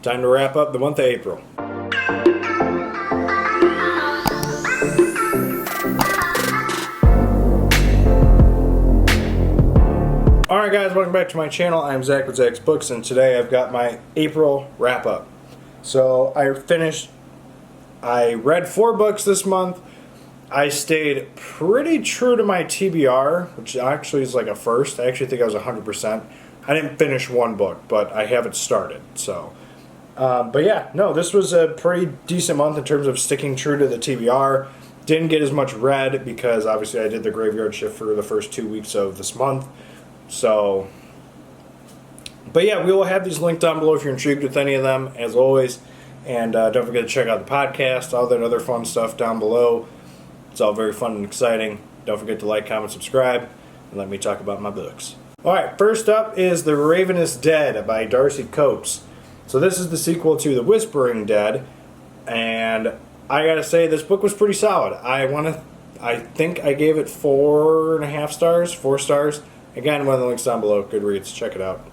time to wrap up the month of April. Alright guys, welcome back to my channel. I'm Zach with Zacks Books, and today I've got my April wrap-up. So I read 4 books this month. I stayed pretty true to my TBR, which actually is like a first. I actually think I was 100%. I didn't finish 1 book, but I haven't started. So, but yeah, no, this was a pretty decent month in terms of sticking true to the TBR. Didn't get as much read because obviously I did the graveyard shift for the first 2 weeks of this month. So, but yeah, we will have these linked down below if you're intrigued with any of them, as always. And don't forget to check out the podcast, all that other fun stuff down below. It's all very fun and exciting. Don't forget to like, comment, subscribe, and let me talk about my books. Alright, first up is The Ravenous Dead by Darcy Coates. So this is the sequel to The Whispering Dead, and I gotta say, this book was pretty solid. I think I gave it 4.5 stars, 4 stars. Again, one of the links down below, Goodreads, check it out.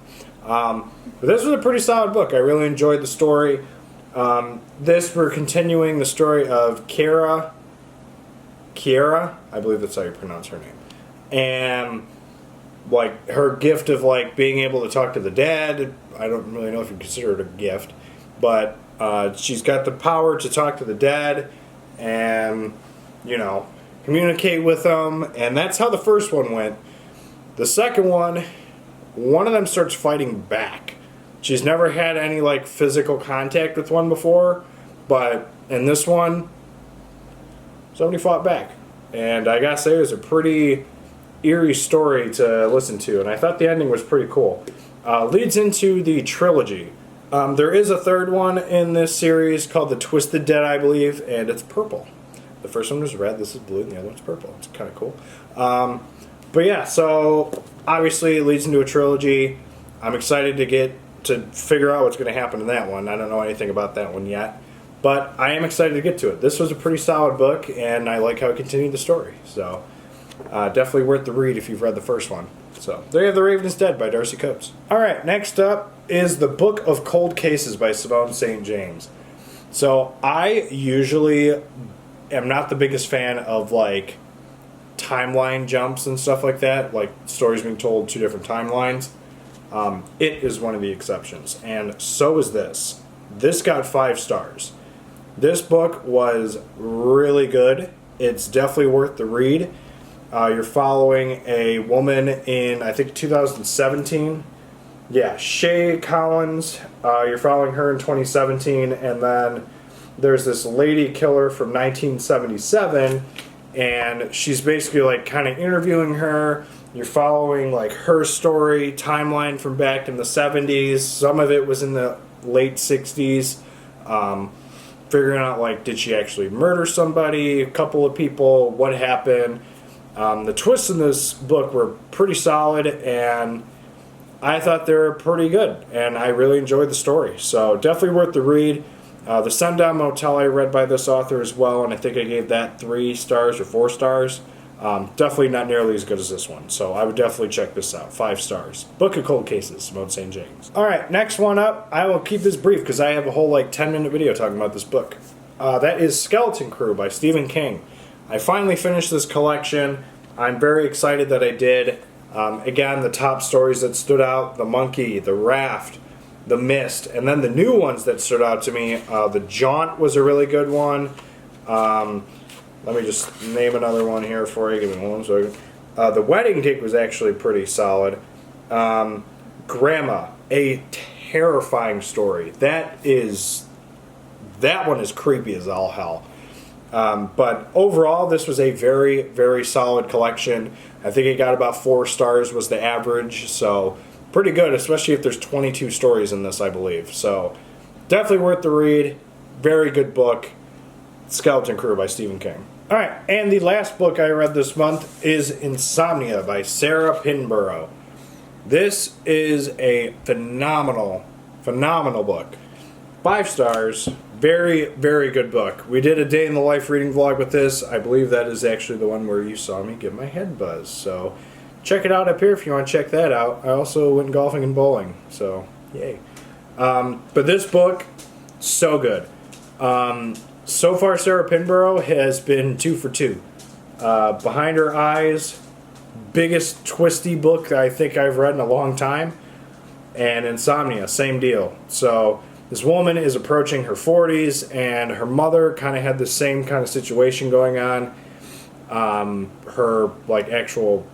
But this was a pretty solid book. I really enjoyed the story. We're continuing the story of Kiera, I believe that's how you pronounce her name, and like her gift of like being able to talk to the dead. I don't really know if you consider it a gift, but she's got the power to talk to the dead and, you know, communicate with them, and that's how the first one went. The second one of them starts fighting back. She's never had any like physical contact with one before, but in this one, somebody fought back. And I gotta say, it was a pretty eerie story to listen to, and I thought the ending was pretty cool. Leads into the trilogy. There is a third one in this series called The Twisted Dead, I believe, and it's purple. The first one was red, this is blue, and the other one's purple. It's kind of cool. But yeah, so obviously it leads into a trilogy. I'm excited to figure out what's going to happen in that one. I don't know anything about that one yet, but I am excited to get to it. This was a pretty solid book, and I like how it continued the story. So definitely worth the read if you've read the first one. So there you have The Ravenous Dead by Darcy Coates. Alright, next up is The Book of Cold Cases by Simone St. James. So I usually am not the biggest fan of like timeline jumps and stuff like that, like stories being told 2 different timelines. It is one of the exceptions, and so is this. This got 5 stars. This book was really good. It's definitely worth the read. You're following a woman in, I think, 2017. Yeah, Shay Collins. You're following her in 2017, and then there's this lady killer from 1977, and she's basically like kind of interviewing her. You're following like her story timeline from back in the 70s. Some of it was in the late 60s. Figuring out like, did she actually murder somebody, a couple of people, what happened. The twists in this book were pretty solid, and I thought they were pretty good, and I really enjoyed the story. So definitely worth the read. The Sundown Motel I read by this author as well, and I think I gave that 3 stars or 4 stars. Definitely not nearly as good as this one, so I would definitely check this out. 5 stars. Book of Cold Cases, Simone St. James. Alright, next one up. I will keep this brief because I have a whole like 10-minute video talking about this book. That is Skeleton Crew by Stephen King. I finally finished this collection. I'm very excited that I did. Again, the top stories that stood out: The Monkey, The Raft, The Mist, and then the new ones that stood out to me. The Jaunt was a really good one. Let me just name another one here for you. Give me 1 second. The Wedding Cake was actually pretty solid. Grandma, a terrifying story. That one is creepy as all hell. But overall, this was a very, very solid collection. I think it got about 4 stars was the average, so pretty good, especially if there's 22 stories in this, I believe. So definitely worth the read. Very good book. Skeleton Crew by Stephen King. Alright, and the last book I read this month is Insomnia by Sarah Pinborough. This is a phenomenal book. 5 stars. Very, very good book. We did a day in the life reading vlog with this. I believe that is actually the one where you saw me give my head buzz. So check it out up here if you want to check that out. I also went golfing and bowling, so yay. But this book, so good. So far, Sarah Pinborough has been 2 for 2. Behind Her Eyes, biggest twisty book that I think I've read in a long time. And Insomnia, same deal. So this woman is approaching her 40s, and her mother kind of had the same kind of situation going on. Her actual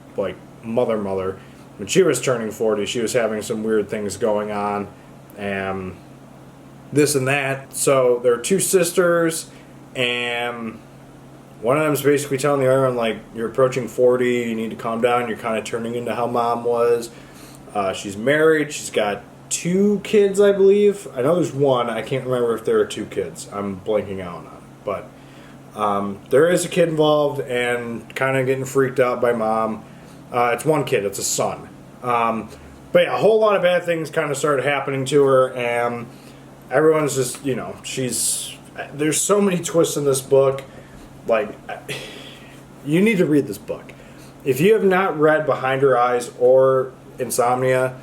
mother, when she was turning 40, she was having some weird things going on, and this and that. So there are 2 sisters, and one of them is basically telling the other one, you're approaching 40, you need to calm down, you're kind of turning into how mom was. She's married, she's got 2 kids, I believe. I know there's 1, I can't remember if there are 2 kids. I'm blanking out on it. But there is a kid involved, and kind of getting freaked out by mom. It's 1 kid, it's a son. But yeah, a whole lot of bad things kind of started happening to her, and everyone's just, there's so many twists in this book. You need to read this book. If you have not read Behind Her Eyes or Insomnia,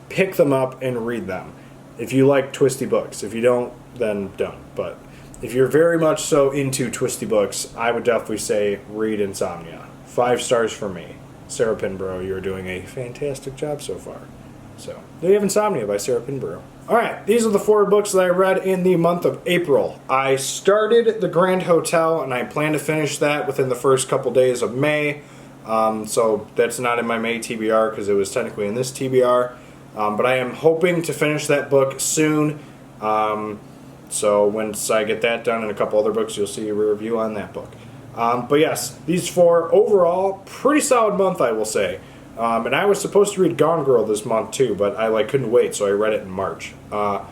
pick them up and read them. If you like twisty books. If you don't, then don't. But if you're very much so into twisty books, I would definitely say read Insomnia. 5 stars for me. Sarah Pinborough, you're doing a fantastic job so far. So, there you have Insomnia by Sarah Pinborough. Alright, these are the 4 books that I read in the month of April. I started The Grand Hotel, and I plan to finish that within the first couple days of May. So that's not in my May TBR because it was technically in this TBR. But I am hoping to finish that book soon. So once I get that done and a couple other books, you'll see a review on that book. But yes, these 4 overall, pretty solid month, I will say. And I was supposed to read Gone Girl this month too, but I couldn't wait, so I read it in March. But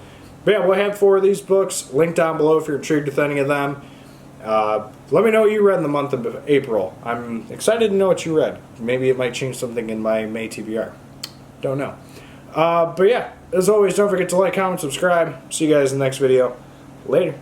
yeah, we'll have 4 of these books. Link down below if you're intrigued with any of them. Let me know what you read in the month of April. I'm excited to know what you read. Maybe it might change something in my May TBR. Don't know. But yeah, as always, don't forget to like, comment, subscribe. See you guys in the next video. Later.